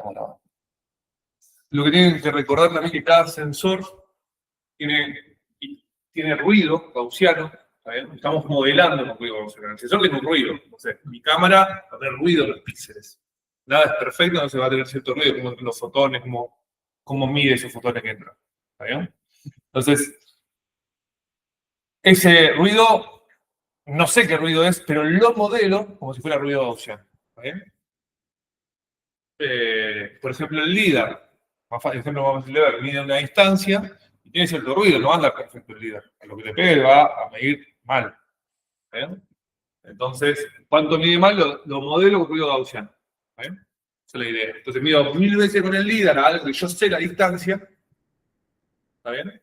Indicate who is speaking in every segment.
Speaker 1: estamos grabando. Lo que tienen que recordar también es que cada sensor tiene ruido gaussiano. Estamos modelando con ruido gaussiano. El sensor tiene un ruido. Entonces, mi cámara va a tener ruido en los píxeles. Nada es perfecto, no se va a tener cierto ruido, como los fotones, cómo mide esos fotones que entran. ¿Está bien? Entonces, ese ruido, no sé qué ruido es, pero lo modelo como si fuera ruido gaussiano. ¿Está bien? Por ejemplo, el LIDAR. Por ejemplo, vamos a ver, mide una distancia y tiene cierto ruido, no anda perfecto el LIDAR. A lo que le pegue va a medir mal. ¿Bien? Entonces, ¿cuánto mide mal? Lo modelo con ruido gaussiano. ¿Bien? Esa es la idea. Entonces, mido 1000 veces con el LIDAR a algo que yo sé la distancia. ¿Está bien?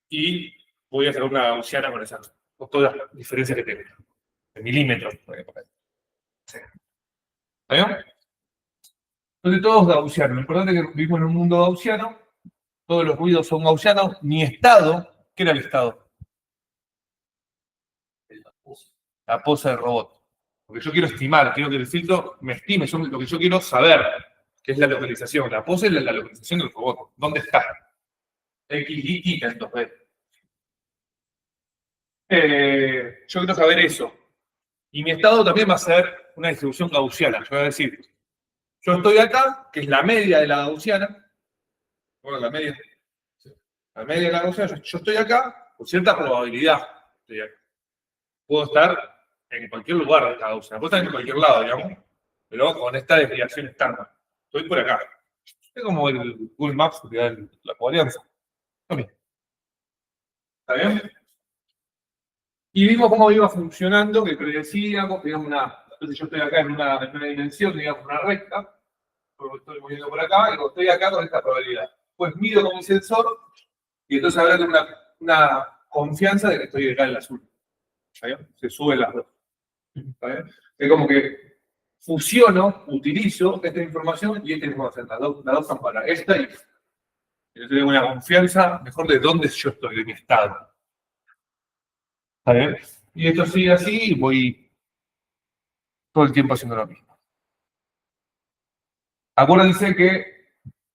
Speaker 1: Y voy a hacer una gaussiana con todas las diferencias que tengo. En milímetros. ¿Está bien? Entonces, todo es gaussiano. Lo importante es que vivimos en un mundo gaussiano. Todos los ruidos son gaussianos. Mi estado, ¿qué era el estado? La pose del robot. Porque yo quiero estimar, quiero que el filtro me estime, lo que yo quiero saber, que es la localización. La pose es la localización del robot. ¿Dónde está? X, Y, entonces. Yo quiero saber eso. Y mi estado también va a ser una distribución gaussiana. Yo voy a decir, yo estoy acá, que es la media de la gaussiana. Bueno, la media de la gaussiana, yo estoy acá con cierta probabilidad. Estoy acá. Puedo estar en cualquier lugar de esta gaussiana. Puedo estar en cualquier lado, digamos. Pero con esta desviación estándar. Estoy por acá. Es como el Google Maps que da la coalianza. ¿Está bien? Y vimos cómo iba funcionando, que predecíamos, digamos, entonces yo estoy acá en una dimensión, digamos, una recta, estoy moviendo por acá, y estoy acá con esta probabilidad. Pues mido con mi sensor, y entonces ahora tengo una confianza de que estoy acá en el azul. ¿Está bien? Se suben las dos. ¿Está bien? Es como que fusiono, utilizo esta información y esta información. Las dos son para esta y yo tengo una confianza mejor de dónde yo estoy, de mi estado. ¿Está bien? Y esto sigue así y voy todo el tiempo haciendo lo mismo. Acuérdense que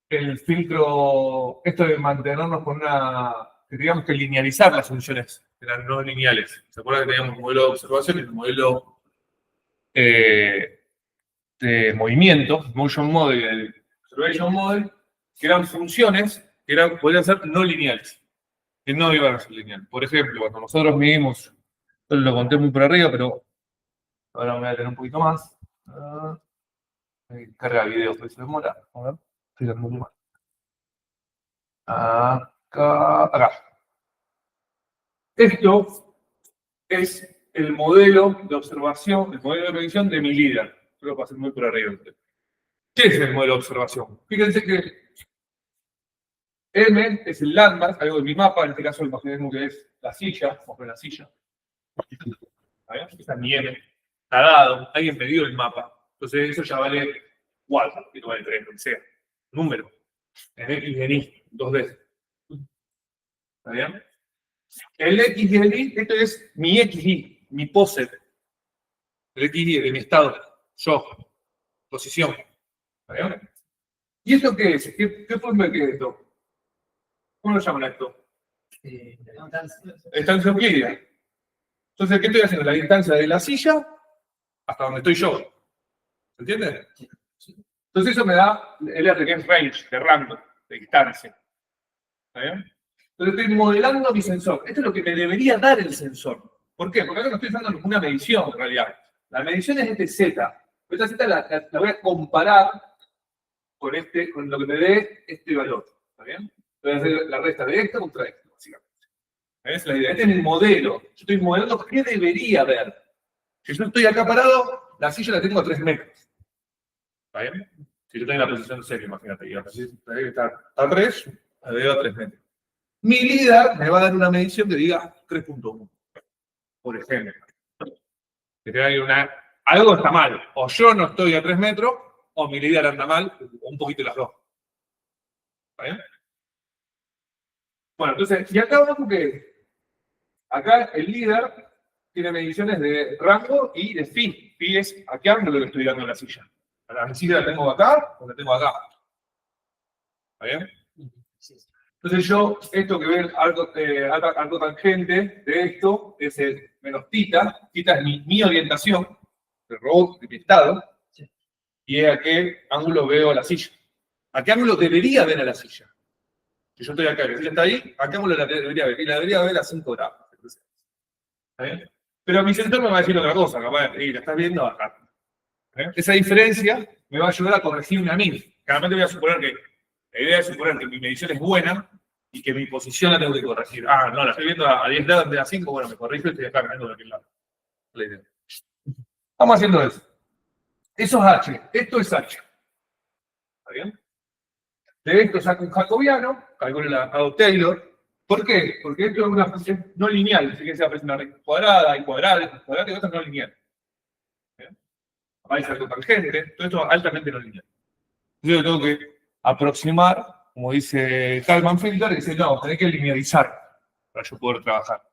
Speaker 1: el filtro, esto de mantenernos con que teníamos que linealizar las funciones, eran no lineales. ¿Se acuerdan que teníamos un modelo de observación y un modelo de movimiento, motion model y el observation model, que eran funciones que podrían ser no lineales, que no iban a ser lineales. Por ejemplo, cuando nosotros medimos, yo lo conté muy por arriba, pero ahora me voy a tener un poquito más. Carga video, pues se demora. A ver, estoy dando muy mal. Acá. Esto es el modelo de observación, el modelo de medición de mi LIDAR. Yo lo pasé muy por arriba. ¿Qué es el modelo de observación? Fíjense que M es el landmark, algo de mi mapa, en este caso imaginemos que es la silla, vamos a ver la silla. Esta es mi M. Está dado, alguien me dio el mapa. Entonces eso ya vale 4, que no vale 3, lo que sea. Número. En X y en Y, 2 veces. ¿Está bien? El X y el Y, esto es mi XY, mi pose. El XY de mi estado. Yo. Posición. ¿Está bien? ¿Y esto qué es? ¿Qué forma es esto? ¿Cómo lo llaman a esto? Distancia euclídea. Entonces, ¿qué estoy haciendo? La distancia de la silla hasta donde estoy yo. ¿Se entiende? Entonces eso me da el R, que es range, de rango, de distancia. ¿Está bien? Entonces estoy modelando mi sensor. Esto es lo que me debería dar el sensor. ¿Por qué? Porque ahora no estoy usando una medición, en realidad. La medición es este Z. Esta Z la voy a comparar con lo que me dé este valor. ¿Está bien? Voy a hacer la resta de esto contra esto, básicamente. ¿Esa es la idea? Este es el modelo. Yo estoy modelando qué debería haber. Si yo estoy acá parado, la silla la tengo a 3 metros. ¿Está bien? Si yo estoy en la posición 0, imagínate. Y la posición debe estar a 3, la veo a 3 metros. Mi LIDAR me va a dar una medición que diga 3.1. Por ejemplo. Que tenga algo está mal. O yo no estoy a 3 metros, o mi LIDAR anda mal, o un poquito las dos. ¿Está bien? Bueno, entonces, y acá vemos que acá el LIDAR tiene mediciones de rango y de phi. Phi es a qué ángulo le estoy dando a la silla. A ¿A mi silla la tengo acá o la tengo acá? ¿Está bien? Entonces yo, esto que ven, arco tangente de esto, es el menos tita. Tita es mi orientación, el robot de mi estado, y es a qué ángulo veo la silla. ¿A qué ángulo debería ver a la silla? Si yo estoy acá y la silla está ahí, ¿a qué ángulo la debería ver? Y la debería ver a 5 grados. ¿Está bien? Pero mi sensor me va a decir otra cosa, capaz, y la estás viendo acá. Esa diferencia me va a ayudar a corregirme a mí. Claramente voy a suponer que, la idea es suponer que mi medición es buena y que mi posición la tengo que corregir. Ah, no, la estoy viendo a 10 grados en vez de a 5, bueno, me corrijo y estoy acá, mirando de aquel lado. La idea. Estamos haciendo eso. Eso es H, esto es H. ¿Está bien? De esto saco un jacobiano, calculo la hago Taylor. ¿Por qué? Porque esto es una función no lineal, así que se aparece una recta cuadrada y cuadrada y otra no lineal. Ahí salto tangente, todo esto es altamente no lineal. Yo tengo que aproximar, como dice Kalman Filter, dice, no, tenés que linealizar para yo poder trabajar.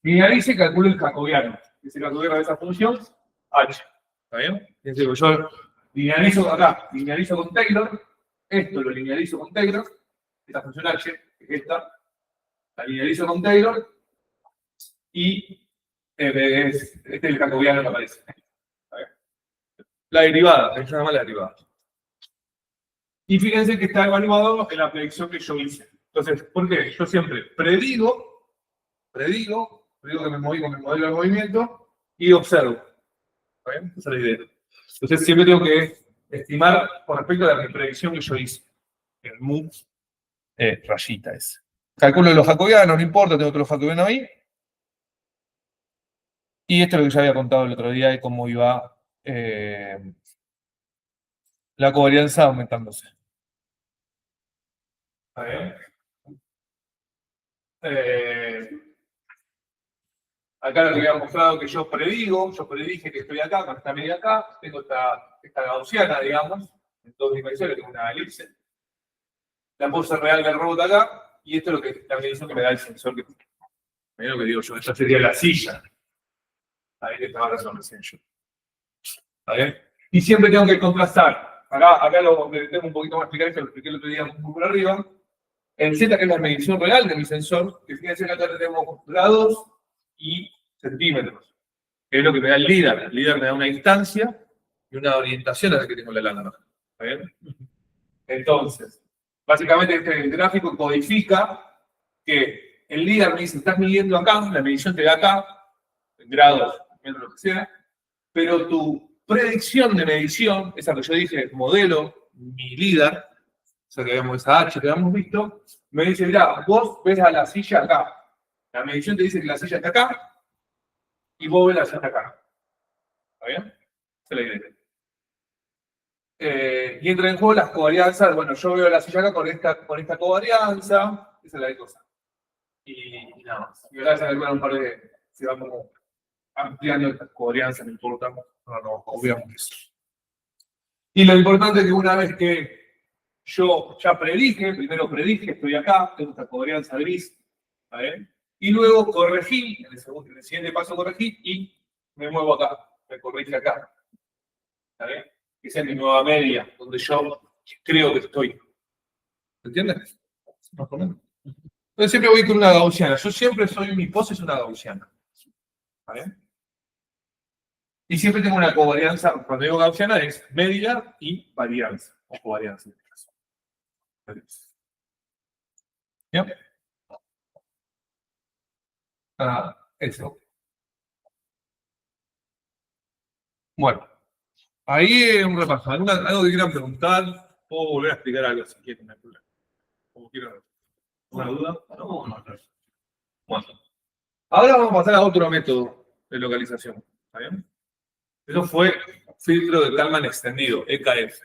Speaker 1: Linealice y calculo el jacobiano. Ese jacobiano de esa función, H. ¿Está bien? Entonces, yo linealizo acá, linealizo con Taylor, esto lo linealizo con Taylor, esta función H, que es esta, la linealizo con Taylor, y este es el jacobiano que aparece. La derivada, se llama la derivada. Y fíjense que está evaluado en la predicción que yo hice. Entonces, ¿por qué? Yo siempre predigo que me moví con el modelo de movimiento y observo. ¿Está bien? Esa es la idea. Entonces, siempre tengo que estimar con respecto a la predicción que yo hice. El mu rayita ese. Calculo los jacobianos, no importa, tengo otro jacobiano ahí. Y esto es lo que ya había contado el otro día de cómo iba la covarianza aumentándose. ¿Está bien? Acá lo que había mostrado que yo predije que estoy acá, con esta media acá, tengo esta gaussiana, digamos, en 2 dimensiones, tengo una elipse. La pose real del robot acá, y esto es lo que la medición que me da el sensor. Mirá lo que digo yo, esta sería la silla. Ahí que estaba hablando recién yo. ¿Está bien? Y siempre tengo que contrastar. Acá lo tengo un poquito más explicado, esto lo expliqué el otro día un poco por arriba. En Z, que es la medición real de mi sensor, que fíjense que acá tenemos grados y centímetros, que es lo que me da el LIDAR. El LIDAR me da una distancia y una orientación a la que tengo la lámpara. ¿Está bien? Entonces, básicamente este gráfico codifica que el LIDAR me dice, estás midiendo acá, la medición te da acá, en grados, metros, lo que sea, pero tu predicción de medición, esa que yo dije, modelo, mi LIDAR, o sea, que vemos esa H que habíamos visto, me dice, mirá, vos ves a la silla acá. La medición te dice que la silla está acá, y vos ves la silla acá. ¿Está bien? Esa es la idea. Y entra en juego las covarianzas. Bueno, yo veo la silla acá con esta covarianza. Esa es la cosa. Y nada más. Y ahora se calculan un par de... Se va como ampliando estas covarianzas, no importa. No, obviamente eso. Y lo importante es que una vez que yo ya primero predije, estoy acá, tengo esta covarianza gris, ¿está bien? Y luego corregí, en el siguiente paso corregí y me muevo acá, me corrige acá. ¿Está bien? Esa es mi nueva media, donde yo creo que estoy. ¿Se entiende? Más o menos. Entonces siempre voy con una gaussiana. Yo siempre mi pose es una gaussiana. ¿Está bien? Y siempre tengo una covarianza, cuando digo gaussiana es media y varianza, o covarianza en este caso. ¿Bien? Eso. Bueno, ahí un repaso. Algo que quieran preguntar, puedo volver a explicar algo si quieren, no hay problema. Como quieran. ¿Una duda? No. Bueno. Ahora vamos a pasar a otro método de localización. ¿Está bien? Eso fue filtro de Kalman extendido, EKF.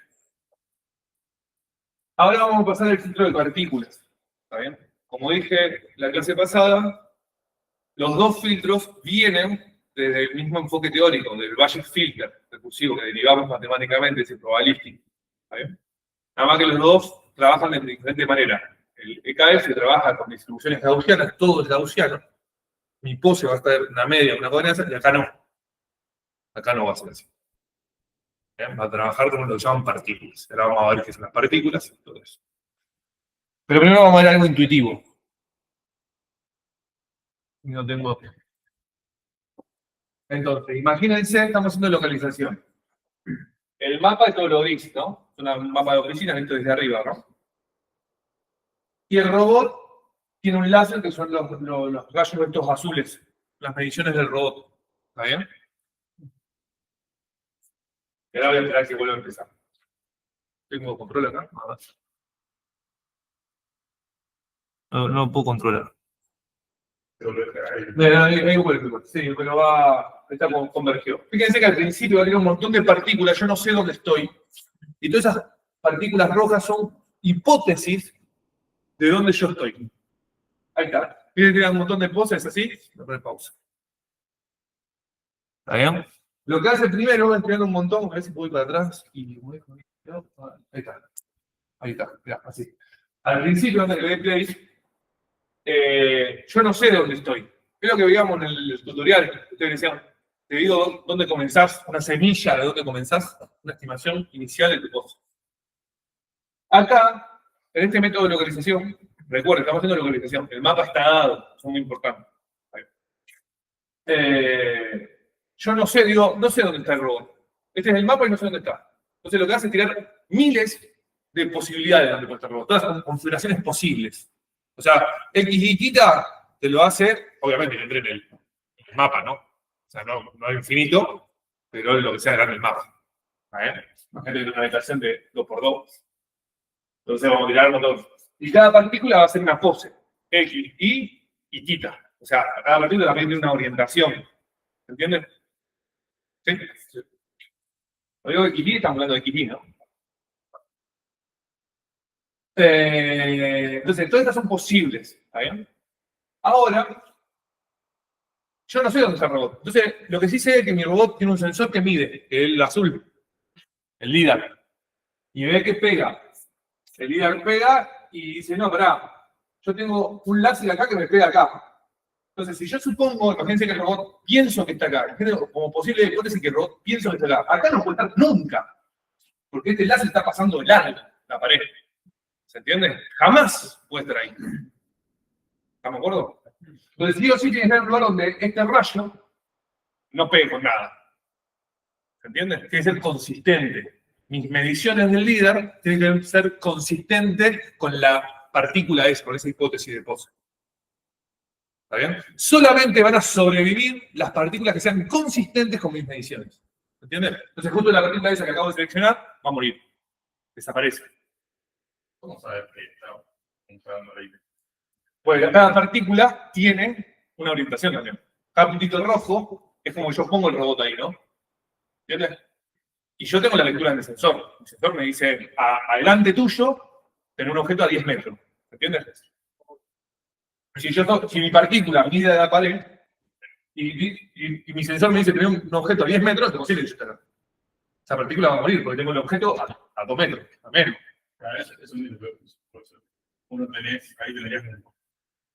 Speaker 1: Ahora vamos a pasar al filtro de partículas. ¿Está bien? Como dije la clase pasada, los dos filtros vienen desde el mismo enfoque teórico, del Bayes filter recursivo que derivamos matemáticamente, ese probabilístico. ¿Está bien? Nada más que los dos trabajan de diferente manera. El EKF trabaja con distribuciones gaussianas, todo es gaussiano. Mi pose va a estar una media, una covarianza, y acá no. Acá no va a ser así. Para trabajar con lo que llaman partículas. Ahora vamos a ver qué son las partículas y todo eso. Pero primero vamos a ver algo intuitivo. No tengo. Entonces, imagínense, estamos haciendo localización. El mapa es todo lo gris, ¿no? Es un mapa de oficina visto desde arriba, ¿no? Y el robot tiene un láser que son los rayos estos azules, las mediciones del robot. ¿Está bien? Y ahora voy a esperar que vuelva a empezar. Tengo control acá, nada más. No puedo controlar. Ahí vuelve, sí, pero está convergido. Fíjense que al principio había un montón de partículas, yo no sé dónde estoy. Y todas esas partículas rojas son hipótesis de dónde yo estoy. Ahí está. Fíjense que hay un montón de poses así. Voy a poner pausa. ¿Está bien? Lo que hace primero, voy a entrenar un montón, a ver si puedo ir para atrás. Y ahí está. Ahí está, mirá, así. Al principio, antes de que le dé play, yo no sé de dónde estoy. Es lo que veíamos en el tutorial. Ustedes decían, te digo dónde comenzás, una semilla de dónde comenzás, una estimación inicial de tu cosa. Acá, en este método de localización, recuerden, estamos haciendo localización. El mapa está dado, son muy importantes. Yo no sé, no sé dónde está el robot. Este es el mapa y no sé dónde está. Entonces lo que hace es tirar miles de posibilidades de dónde puede estar el robot. Todas las configuraciones posibles. O sea, X y te lo hace, obviamente, que entre en el mapa, ¿no? O sea, no es infinito, pero es lo que sea grande el mapa. Imagínate una habitación de 2x2. Entonces vamos a tirar un montón. Y cada partícula va a hacer una pose. X, y tita. O sea, cada partícula también tiene una orientación. ¿Se entiende? ¿Sí? Lo digo de X, estamos hablando de X, ¿no? Entonces, todas estas son posibles. ¿Está bien? Ahora, yo no sé dónde está el robot. Entonces, lo que sí sé es que mi robot tiene un sensor que mide, que es el azul, el LIDAR. Y ve que pega. El LIDAR pega y dice, no, pará, yo tengo un láser acá que me pega acá. Entonces, si yo supongo, imagínense que el robot pienso que está acá, como posible hipótesis que el robot pienso que está acá no puede estar nunca, porque este láser está pasando de largo la pared. ¿Se entiende? Jamás puede estar ahí. ¿Estamos de acuerdo? Entonces, sí o sí tiene que ser un lugar donde este rayo no pegue con nada. ¿Se entiende? Tiene que ser consistente. Mis mediciones del líder tienen que ser consistentes con la partícula esa, con esa hipótesis de pose. ¿Está bien? Solamente van a sobrevivir las partículas que sean consistentes con mis mediciones. ¿Entiendes? Entonces, justo la partícula esa que acabo de seleccionar va a morir. Desaparece. ¿Cómo saber que está entrando ahí? Pues cada partícula tiene una orientación también. Cada puntito rojo es como yo pongo el robot ahí, ¿no? ¿Entiendes? Y yo tengo la lectura del sensor. El sensor me dice, adelante tuyo, tenés un objeto a 10 metros. ¿Entiendes? Si mi partícula mide la pared y mi sensor me dice que tengo un objeto a 10 metros, es posible que yo esté acá. Esa partícula va a morir porque tengo el objeto a 2 metros, a menos. Eso mismo. Uno tenés, ahí tendrías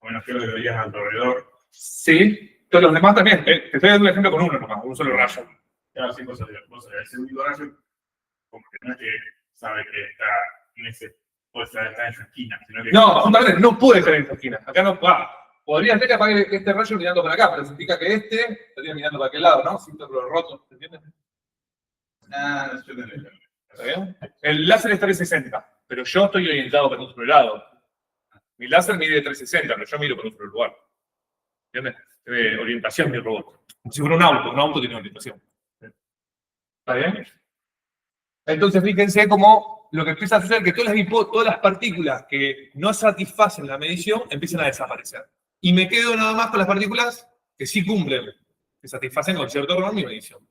Speaker 1: un objeto que verías alrededor. Sí, todos los demás también. Te estoy dando un ejemplo con uno nomás, un solo rayo. Claro, sí, cosas. Ese único rayo, como que no es que sabe que está en ese. Puede estar en esa esquina. Sino que no, justamente no puede estar en esa esquina. Acá no va. Podría ser que apague este rayo mirando para acá, pero significa que este estaría mirando para aquel lado, ¿no? Sin todo roto, ¿entiendes? Ah, no sé. ¿Está bien? El láser está en 60, pero yo estoy orientado para otro lado. Mi láser mide 360, pero yo miro para otro lugar. ¿Entiendes? Tiene orientación mi robot. Como si fuera un auto tiene orientación. ¿Está bien? Entonces, fíjense cómo lo que empieza a suceder es que todas las partículas que no satisfacen la medición empiezan a desaparecer. Y me quedo nada más con las partículas que sí cumplen, que satisfacen con cierto error mi medición.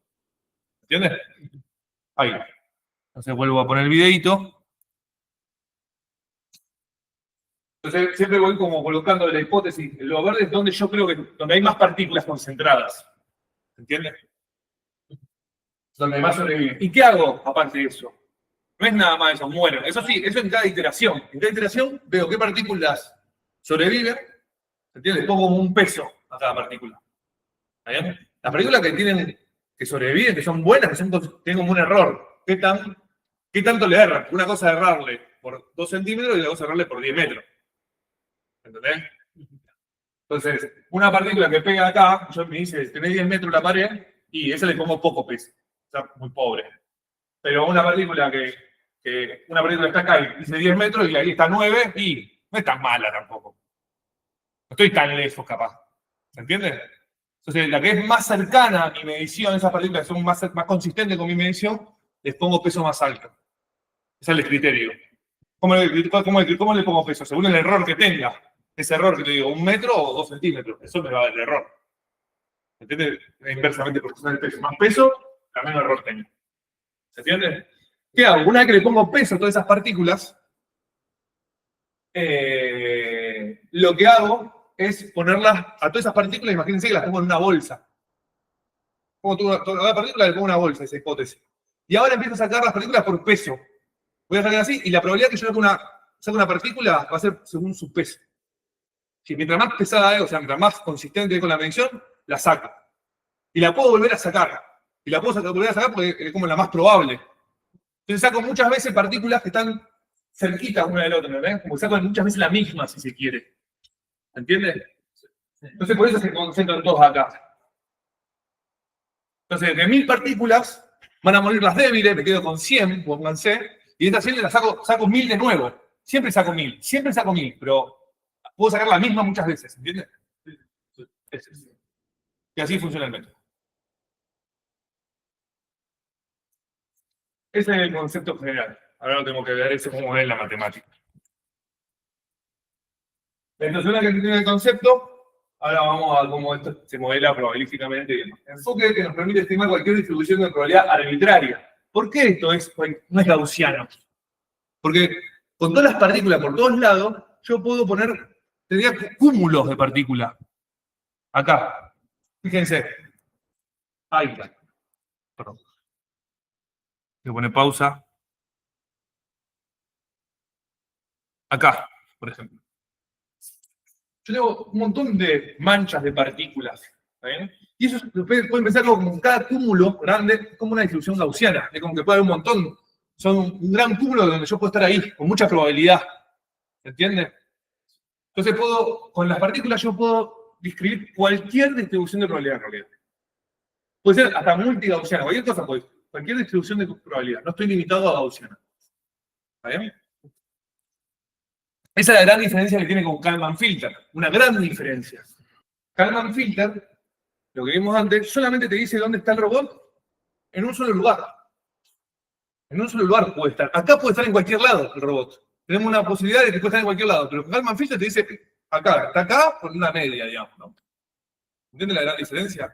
Speaker 1: ¿Entiendes? Ahí. Entonces vuelvo a poner el videito. Entonces siempre voy como colocando la hipótesis. Lo verde es donde yo creo que donde hay más partículas concentradas. ¿Entiendes? Donde más sobreviven. ¿Y qué hago aparte de eso? No es nada más eso, muero. Eso sí, eso en cada iteración. En cada iteración veo qué partículas sobreviven. ¿Entiendes? Pongo como un peso a cada partícula. ¿Está bien? Las partículas que sobreviven, que son buenas, que tienen como un error. qué tanto le erran. Una cosa es errarle por 2 centímetros y la cosa es errarle por 10 metros. ¿Entendés? Entonces, una partícula que pega acá, yo me dice, tenés 10 metros la pared, y esa le pongo poco peso. O sea, muy pobre. Pero una partícula que está acá y dice 10 metros y ahí está 9, y no es tan mala tampoco. No estoy tan lejos, capaz. ¿Se entiende? Entonces, la que es más cercana a mi medición, esas partículas que son más consistentes con mi medición, les pongo peso más alto. Ese es el criterio. ¿Cómo le pongo peso? Según el error que tenga. Ese error que te digo, 1 metro o 2 centímetros. Eso me va a dar el error. ¿Entiendes? Es inversamente proporcional el peso. Más peso, la menos error tengo. ¿Se entiende? ¿Qué hago? Una vez que le pongo peso a todas esas partículas, lo que hago es ponerlas a todas esas partículas, imagínense que las pongo en una bolsa. Pongo toda la partícula y le pongo una bolsa, esa hipótesis. Y ahora empiezo a sacar las partículas por peso. Voy a sacar así, y la probabilidad que yo saque una partícula va a ser según su peso. Si mientras más pesada es, o sea, mientras más consistente es con la medición, la saco. Y la puedo volver a sacar. Y la puedo volver a sacar porque es como la más probable. Entonces saco muchas veces partículas que están cerquitas una de la otra, ¿verdad? Como saco muchas veces la misma, si se quiere. ¿Entiendes? Entonces por eso se concentran todos acá. Entonces, de 1000 partículas, van a morir las débiles, me quedo con 100, pónganse, y de estas 100 las saco 1000 de nuevo. Siempre saco 1000, pero puedo sacar la misma muchas veces, ¿entiendes? Y así funciona el método. Ese es el concepto general. Ahora lo tengo que ver eso como es la matemática. Entonces, una vez que tiene el concepto, ahora vamos a cómo esto se modela probabilísticamente. Enfoque que nos permite estimar cualquier distribución de probabilidad arbitraria. ¿Por qué esto no es gaussiano? Porque con todas las partículas por todos lados, yo puedo tendría cúmulos de partículas. Acá. Fíjense. Ahí está. Perdón. Voy a poner pausa. Acá, por ejemplo. Yo tengo un montón de manchas de partículas. ¿Está bien? Y eso ustedes pueden pensar como cada cúmulo grande, como una distribución gaussiana. Es como que puede haber un montón. Son un gran cúmulo donde yo puedo estar ahí, con mucha probabilidad. ¿Se entiende? Entonces con las partículas yo puedo describir cualquier distribución de probabilidad en realidad. Puede ser hasta multigaussiana, cualquier cosa, cualquier distribución de probabilidad. No estoy limitado a gaussiana. ¿Está bien? Esa es la gran diferencia que tiene con Kalman Filter. Una gran diferencia. Kalman Filter, lo que vimos antes, solamente te dice dónde está el robot en un solo lugar. En un solo lugar puede estar. Acá puede estar en cualquier lado el robot. Tenemos una posibilidad de que puede estar en cualquier lado, pero Kalman Filter te dice acá, está acá por una media, digamos, ¿no? ¿Entienden la gran diferencia?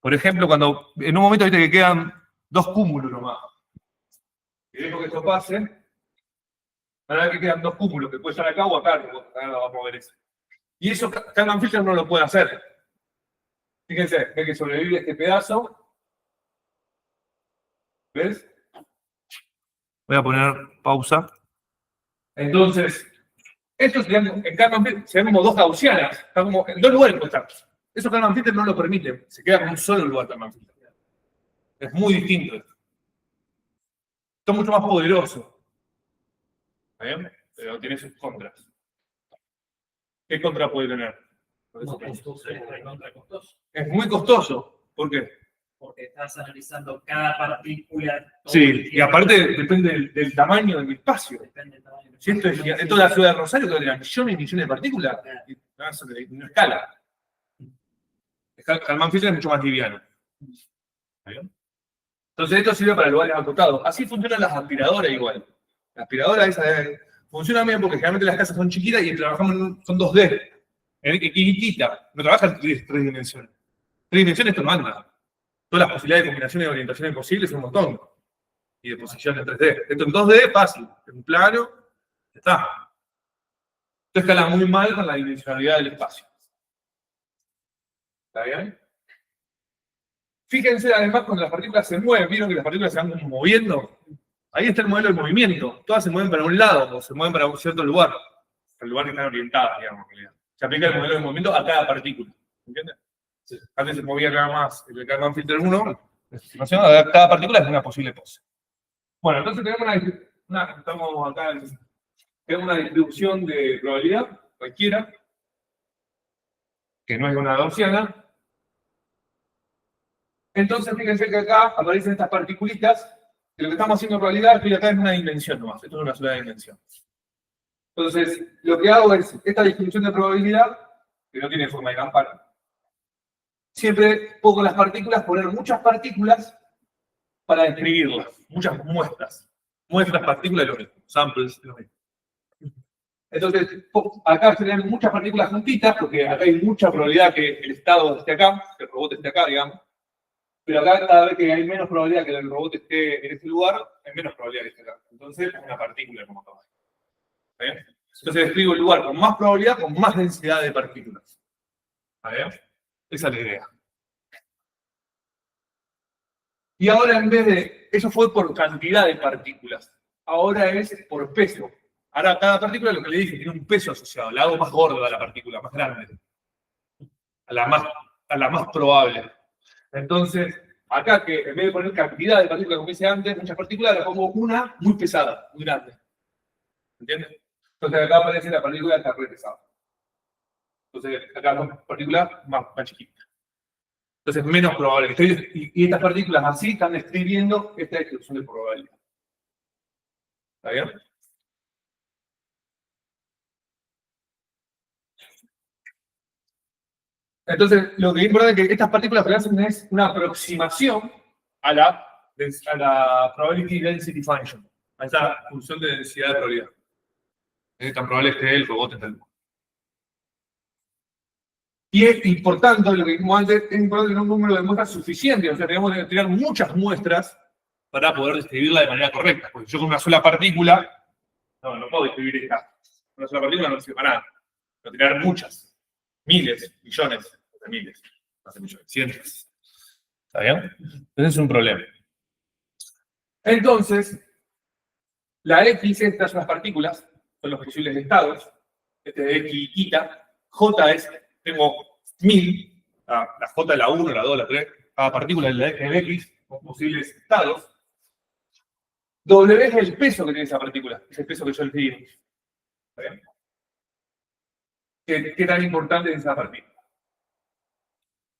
Speaker 1: Por ejemplo, cuando en un momento viste que quedan 2 cúmulos nomás. Y dejo que esto pase. Ahora que quedan 2 cúmulos, que puede estar acá o acá, ahora vamos a ver eso. Y eso Kalman Filter no lo puede hacer. Fíjense, ve que sobrevive este pedazo. ¿Ves? Voy a poner pausa. Entonces, estos serían, en Kalman Filter serían como 2 gaussianas. Están como en 2 lugares puede estar. Eso Kalman Filter no lo permite. Se queda con un solo lugar Kalman Filter. Es muy distinto. Esto es mucho más poderoso. ¿Está bien? Pero tiene sus contras. ¿Qué contra puede tener? Es muy costoso. ¿Por qué?
Speaker 2: Porque estás analizando cada partícula.
Speaker 1: Sí, y aparte depende del tamaño del espacio.
Speaker 2: Depende del tamaño.
Speaker 1: Si esto es gigante, toda la ciudad de Rosario, que tendrá millones y millones de partículas, no escala. Kalman Filter es mucho más liviano. ¿Está bien? Entonces esto sirve para lugares acotados. Así funcionan las aspiradoras igual. La aspiradora esa funciona bien porque generalmente las casas son chiquitas y trabajamos son 2D. Chiquita. No trabaja en 3 dimensiones. 3 dimensiones esto no anda. Todas las posibilidades de combinaciones y orientaciones posibles son un montón. Y de posición en 3D. Esto en 2D fácil. En plano, ya está. Esto escala muy mal con la dimensionalidad del espacio. ¿Está bien? Fíjense además cuando las partículas se mueven, ¿vieron que las partículas se van como moviendo? Ahí está el modelo del movimiento. Todas se mueven para un lado o se mueven para un cierto lugar. El lugar que están orientadas, digamos. Se aplica el modelo del movimiento a cada partícula. ¿Entiendes? Sí. Antes se movía nada más el Kalman Filter 1. Ahora cada partícula es una posible pose. Bueno, entonces tenemos estamos acá tenemos una distribución de probabilidad cualquiera, que no es una gaussiana. Entonces, fíjense que acá aparecen estas particulitas, que lo que estamos haciendo en realidad, estoy acá en una dimensión nomás, esto es una sola dimensión. Entonces, lo que hago es, esta distribución de probabilidad, que no tiene forma de campana, siempre pongo las partículas, poner muchas partículas para describirlas, muchas muestras. Muestras, partículas, lo mismo, samples, lo mismo. Entonces, acá se ven muchas partículas juntitas, porque acá hay mucha probabilidad que el estado esté acá, que el robot esté acá, digamos. Pero acá, cada vez que hay menos probabilidad que el robot esté en ese lugar, hay menos probabilidad que esté acá. Entonces, es una partícula como acá. ¿Está bien? Entonces, describo el lugar con más probabilidad, con más densidad de partículas. ¿Está bien? Esa es la idea. Y ahora, en vez de, eso fue por cantidad de partículas. Ahora es por peso. Ahora, cada partícula, lo que le dije, tiene un peso asociado. La hago más gorda a la partícula, más grande. A la más probable. Entonces, acá que en vez de poner cantidad de partículas, como hice antes, muchas partículas, le pongo una muy pesada, muy grande. ¿Entiendes? Entonces acá aparece la partícula que está re pesada. Entonces acá son partículas más chiquitas. Entonces menos probable. Y estas partículas así están describiendo esta distribución de probabilidad. ¿Está bien? Entonces, lo que es importante es que estas partículas lo que hacen es una aproximación a la probability density function, a esa función de densidad de probabilidad. Es tan probable que el robot esté en el. Y por tanto, lo que dijimos antes, es importante tener un número de muestras suficiente. O sea, tenemos que tener muchas muestras para poder describirla de manera correcta. Porque yo con una sola partícula, no puedo describir esta. Una sola partícula no sirve para nada. Tengo que tener muchas. Miles, millones de miles. No sé, millones, cientos. ¿Está bien? Entonces es un problema. Entonces, la X, estas son las partículas, son los posibles estados. Este de X y eta. J es, tengo 1000, la J, la 1, la 2, la 3, cada partícula del X con posibles estados. W es el peso que tiene esa partícula, es el peso que yo les digo. ¿Está bien? ¿Qué tan importante es esa partícula?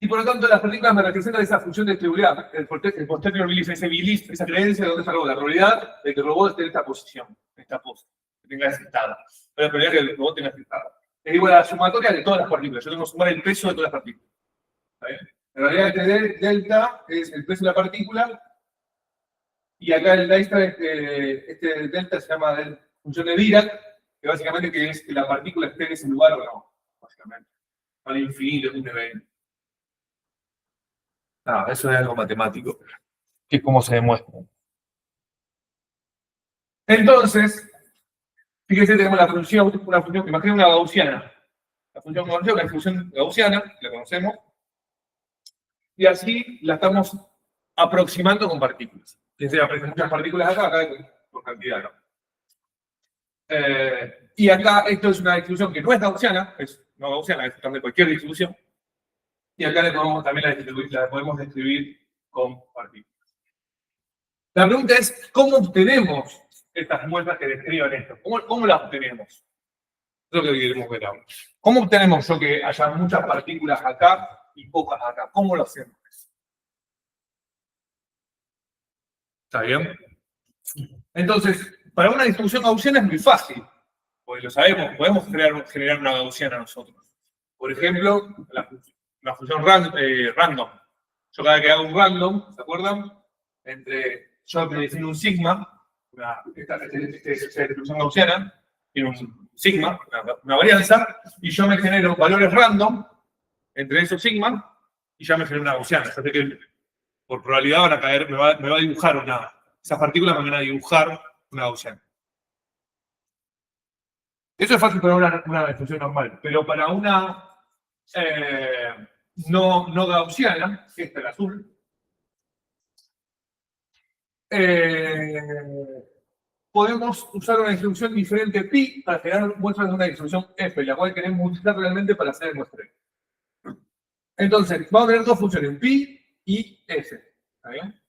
Speaker 1: Y por lo tanto, las partículas me representan esa función de distribuidad, el posterior belief, ese belief, esa creencia de dónde está el robot, la probabilidad de que el robot esté en esta posición, en esta pose, que tenga ese estado. La probabilidad de que el robot tenga ese estado. Es igual a la sumatoria de todas las partículas. Yo tengo que sumar el peso de todas las partículas. ¿Está bien? En realidad, este delta es el peso de la partícula. Y acá el este delta se llama función de Dirac, que básicamente es que la partícula esté en ese lugar o no. Básicamente. Al infinito, es un evento. No, eso es algo matemático. Que es como se demuestra. Entonces, fíjense, tenemos una función que imagina una gaussiana. La función gaussiana, que es la función gaussiana, la conocemos. Y así la estamos aproximando con partículas. Fíjense, aparecen muchas partículas acá por cantidad, ¿no? Y acá esto es una distribución que no es gaussiana, es no gaussiana, es de cualquier distribución. Y acá también la podemos describir con partículas. La pregunta es, ¿cómo obtenemos estas muestras que describan esto? ¿Cómo las obtenemos? Es lo que queremos ver ahora. ¿Cómo obtenemos que haya muchas partículas acá y pocas acá? ¿Cómo lo hacemos? ¿Está bien? Entonces, para una distribución gaussiana es muy fácil, porque lo sabemos, podemos generar una gaussiana nosotros. Por ejemplo, la función random. Yo cada vez que hago un random, ¿se acuerdan? Yo me defino un sigma, esta distribución gaussiana, tiene un sigma, una varianza, y yo me genero valores random entre esos sigma, y ya me genero una gaussiana. Fíjate que por probabilidad van a caer, me va a dibujar esas partículas me van a dibujar una gaussiana. Eso es fácil para una distribución normal, pero para una no gaussiana, que esta es la azul, podemos usar una distribución diferente pi para generar muestras de una distribución f, la cual queremos utilizar realmente para hacer el muestreo. Entonces, vamos a tener dos funciones, pi y f. ¿Está bien?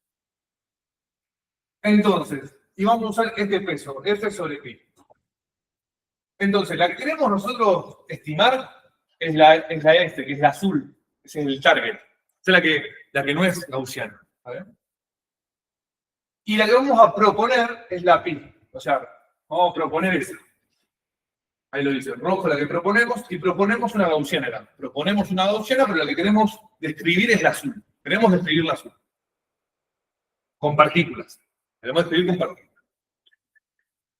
Speaker 1: Entonces, y vamos a usar este peso, F sobre pi. Entonces, la que queremos nosotros estimar es la este, que es la azul, ese es el target. Esa es la que no es gaussiana. Y la que vamos a proponer es la pi. O sea, vamos a proponer esa. Ahí lo dice, rojo la que proponemos, y proponemos una gaussiana acá. Proponemos una gaussiana, pero la que queremos describir es la azul. Queremos describir la azul. Con partículas. Queremos describir con partículas.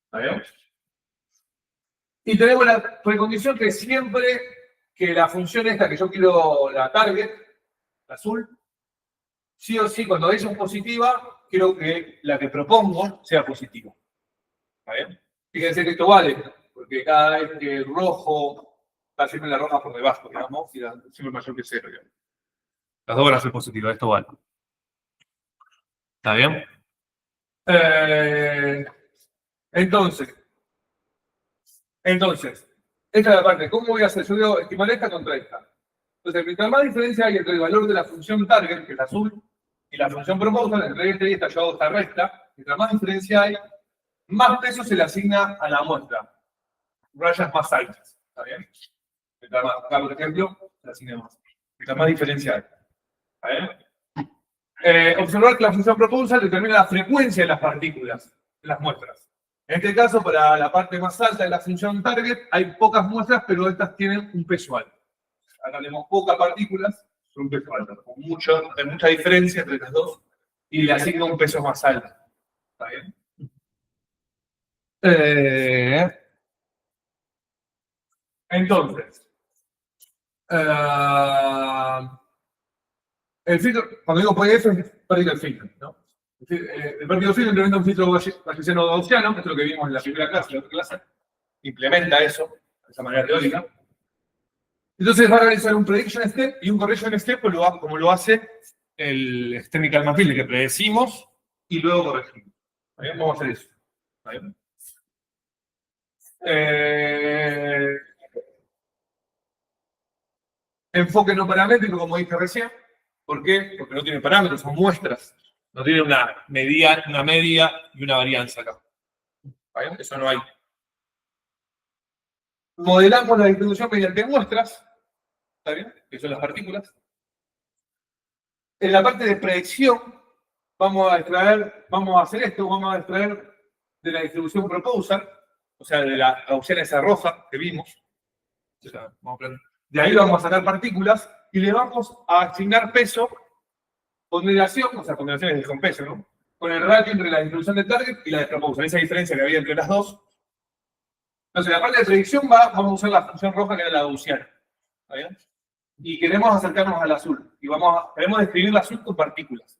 Speaker 1: ¿Está bien? Y tenemos la precondición que siempre que la función esta que yo quiero, la target, la azul, sí o sí, cuando ella es positiva, quiero que la que propongo sea positiva. ¿Está bien? Fíjense que esto vale, porque cada vez que el rojo está siempre la roja por debajo, digamos, y siempre mayor que 0. Digamos. Las dos van a ser positivas, esto vale. ¿Está bien? Entonces, esta es la parte. ¿Cómo voy a hacer? Yo voy a estimar esta contra esta. Entonces, mientras más diferencia hay entre el valor de la función target, que es azul, y la función proposal, entre esta y esta, yo hago esta recta, mientras más diferencia hay, más peso se le asigna a la muestra. Rayas más altas. ¿Está bien? Mientras más, acá, por ejemplo, se le asigna más. Mientras más diferencia hay. ¿Está bien? Observar que la función proposal determina la frecuencia de las partículas en las muestras. En este caso, para la parte más alta de la función target, hay pocas muestras, pero estas tienen un peso alto. Acá tenemos pocas partículas, son un peso alto. Hay mucha diferencia entre las dos, y le asigno un peso más alto. ¿Está bien? Entonces, el filtro, cuando digo PF, es particle filter, ¿no? El particle filter implementa un filtro bayesiano gaussiano, que es lo que vimos en la primera clase, la otra clase. Implementa eso de esa manera teórica. Entonces va a realizar un prediction step y un correction step como lo hace el technical map builder, que predecimos y luego corregimos. ¿Bien? Vamos a hacer eso. ¿Bien? Enfoque no paramétrico, como dije recién. ¿Por qué? Porque no tiene parámetros, son muestras. No tiene una media y una varianza acá. ¿Bien? Eso no hay. Modelamos la distribución mediante muestras. ¿Está bien? Que son las partículas. En la parte de predicción, vamos a hacer esto, vamos a extraer de la distribución proposal, o sea, de la gaussiana esa roja que vimos. O sea, de ahí vamos a sacar partículas y le vamos a asignar peso, ponderación, o sea, ponderaciones con peso, ¿no? Con el ratio entre la distribución de target y la de proposal, esa diferencia que había entre las dos. Entonces, en la parte de predicción vamos a usar la función roja que era la gaussiana. ¿Está bien? Y queremos acercarnos al azul. Y queremos describir la azul con partículas.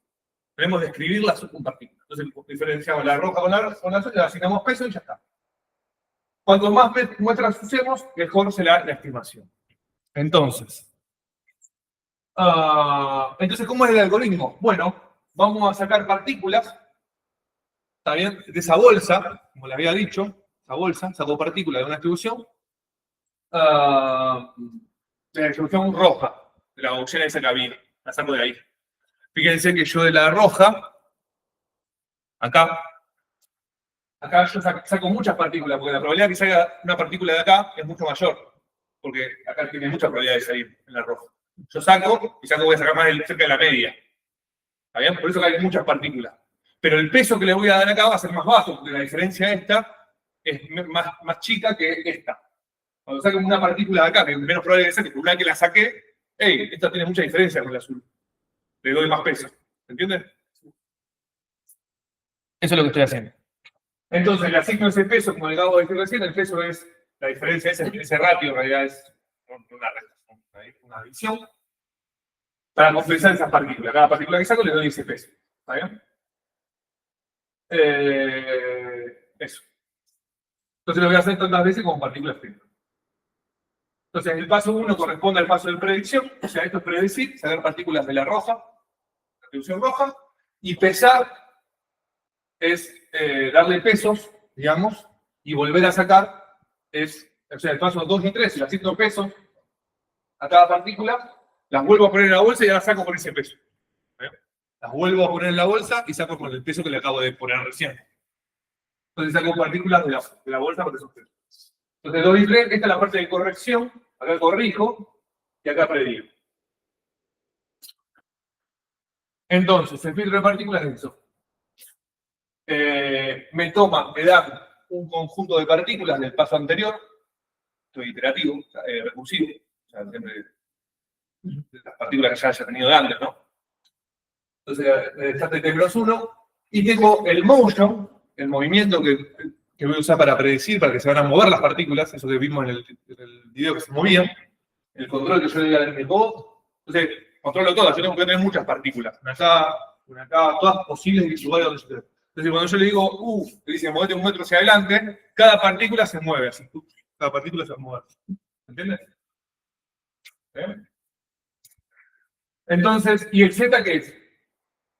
Speaker 1: Queremos describir la azul con partículas. Entonces, diferenciamos la roja con la azul, le asignamos peso y ya está. Cuanto más muestras usemos, mejor será la estimación. Entonces, ¿cómo es el algoritmo? Bueno, vamos a sacar partículas, ¿está bien? De esa bolsa, como le había dicho, esa bolsa, saco partículas de una distribución, de la distribución roja, de la gaussiana esa que había, la saco de ahí. Fíjense que yo de la roja, acá yo saco muchas partículas, porque la probabilidad que salga una partícula de acá es mucho mayor, porque acá tiene mucha probabilidad de salir en la roja. Yo saco, voy a sacar más cerca de la media. ¿Está bien? Por eso que hay muchas partículas. Pero el peso que le voy a dar acá va a ser más bajo, porque la diferencia de esta es más chica que esta. Cuando saco una partícula de acá, que es menos probable que sea, que una vez que la saqué, esta tiene mucha diferencia con el azul. Le doy más peso. ¿Entiendes? Eso es lo que estoy haciendo. Entonces, le asigno ese peso, como le acabo de decir recién, el peso es la diferencia, ese ratio en realidad es una adición, para compensar esas partículas. Cada partícula que saco le doy ese peso. ¿Está bien? Eso. Entonces lo voy a hacer tantas veces como partículas primas. Entonces, el paso 1 corresponde al paso de predicción, o sea, esto es predecir, sacar partículas de la roja, la distribución roja, y pesar es darle pesos, digamos, y volver a sacar o sea, el paso 2 y 3, si le asigno pesos a cada partícula, las vuelvo a poner en la bolsa y ahora saco con ese peso. Las vuelvo a poner en la bolsa y saco con el peso que le acabo de poner recién. Entonces saco partículas de la bolsa porque son pesos. Entonces 2 y 3, esta es la parte de corrección. Acá corrijo y acá predigo. Entonces, el filtro de partículas es eso. Me da un conjunto de partículas del paso anterior. Esto es iterativo, recursivo. O sea, siempre las partículas que ya haya tenido de antes, ¿no? Entonces, está T-1 y tengo el motion, el movimiento que voy a usar para predecir, para que se van a mover las partículas, eso que vimos en el video que se movían, el control que yo le doy al robot. Entonces, controlo todas, yo tengo que tener muchas partículas, una acá, todas posibles en el lugar donde yo esté. Entonces, cuando yo le digo, le dice, movete 1 metro hacia adelante, cada partícula se mueve así. Cada partícula se va a mover. ¿Entiendes? Entonces, ¿y el Z qué es?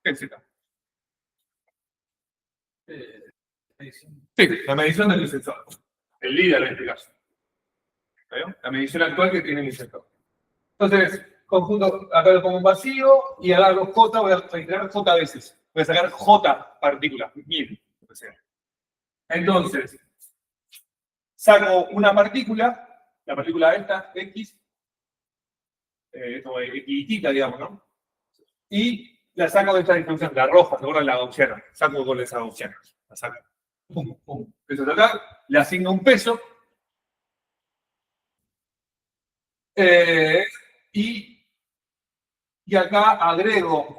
Speaker 1: ¿Qué es Z? Sí, la medición del sensor. El líder en este caso. La medición actual que tiene el sensor. Entonces, conjunto, acá lo pongo en vacío y acá hago J, voy a reiterar J veces. Voy a sacar J partículas, 1000, lo que sea. Entonces, saco una partícula, la partícula esta, X, esto es equidistita, digamos, ¿no? Y la saco de esta distribución, la roja, ¿se acuerdan? La gaussiana. Saco con esa gaussiana. La saco. Pum, pum. Peso de acá, le asigno un peso. Y acá agrego,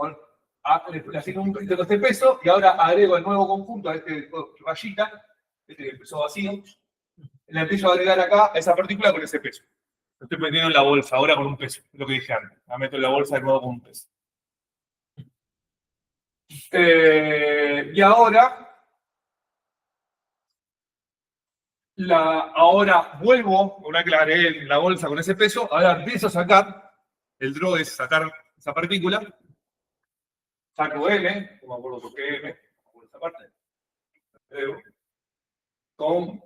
Speaker 1: le asigno un poquito de este peso, y ahora agrego el nuevo conjunto a este rayita, este peso vacío. Le empiezo a agregar acá esa partícula con ese peso. Lo estoy metiendo en la bolsa ahora con un peso, es lo que dije antes. La meto en la bolsa de nuevo con un peso. Y ahora, vuelvo, una que la agregué en la bolsa con ese peso, ahora empiezo a sacar, el draw es sacar esa partícula, saco M, no me acuerdo por qué M, por esa parte, con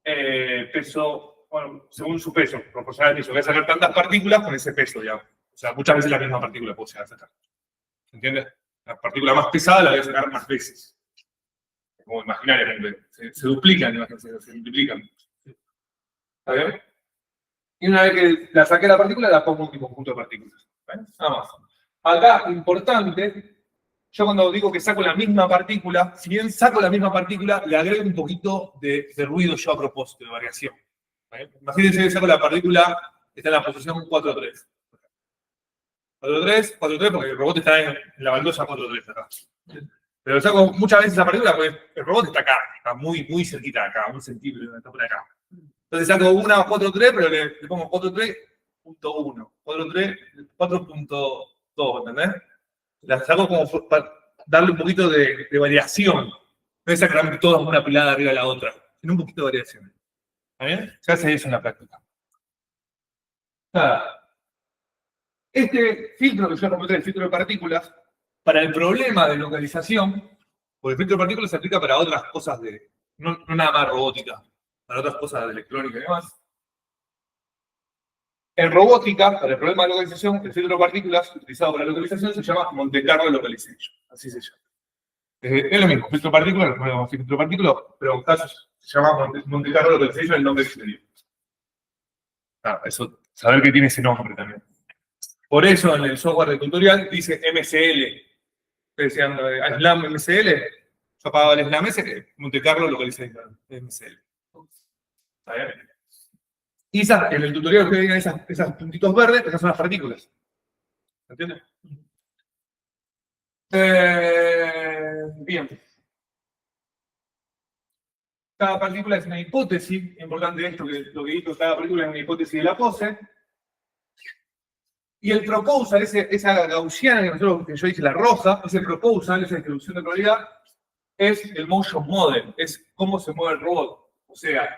Speaker 1: peso, bueno, según su peso, proporcional al peso. Voy a sacar tantas partículas con ese peso, digamos. O sea, muchas veces la misma partícula puedo llegar a sacar. ¿Entiendes? La partícula más pesada la voy a sacar más veces. Como imaginariamente. Se duplican, imagínense, se multiplican. ¿Está bien? Y una vez que la saqué la partícula, la pongo en un conjunto de partículas. ¿Ven? Nada más. Acá, importante, yo cuando digo que saco la misma partícula, si bien saco la misma partícula, le agrego un poquito de ruido yo a propósito, de variación. ¿Ven? Imagínense que saco la partícula que está en la posición 4,3. 4,3, 4,3, porque el robot está en la baldosa 4,3 acá. Pero saco muchas veces esa partícula porque el robot está acá, está muy, muy cerquita de acá, 1 centímetro, está por acá. Entonces saco una 4,3, pero le pongo 4,3.1, 4,2, ¿entendés? La saco como para darle un poquito de variación. No es sacar todas una pilada arriba de la otra, sino un poquito de variación. ¿Está bien? Se hace eso en la práctica. Nada. Este filtro que yo remonté, el filtro de partículas, para el problema de localización, porque el filtro de partículas se aplica para otras cosas no nada más robótica, para otras cosas de electrónica y demás. En robótica, para el problema de localización, el filtro de partículas utilizado para la localización se llama Monte Carlo Localization, así se llama. Es lo mismo, filtro de partículas, filtro de partículas, pero en casos se llama Monte Carlo Localization, el nombre que se le dio. Eso, saber que tiene ese nombre también. Por eso en el software de tutorial dice MCL. Ustedes decían, SLAM MCL. Yo apagaba el SLAM ese, Monte Carlo Localization MCL. ¿Está bien? Y en el tutorial ustedes veían esas puntitos verdes, esas son las partículas. ¿Entienden? Bien. Cada partícula es una hipótesis. Importante esto, que lo que dijo, cada partícula es una hipótesis de la pose. Y el proposal, esa gaussiana que yo dije, la roja, ese proposal, esa distribución de probabilidad, es el motion model, es cómo se mueve el robot. O sea,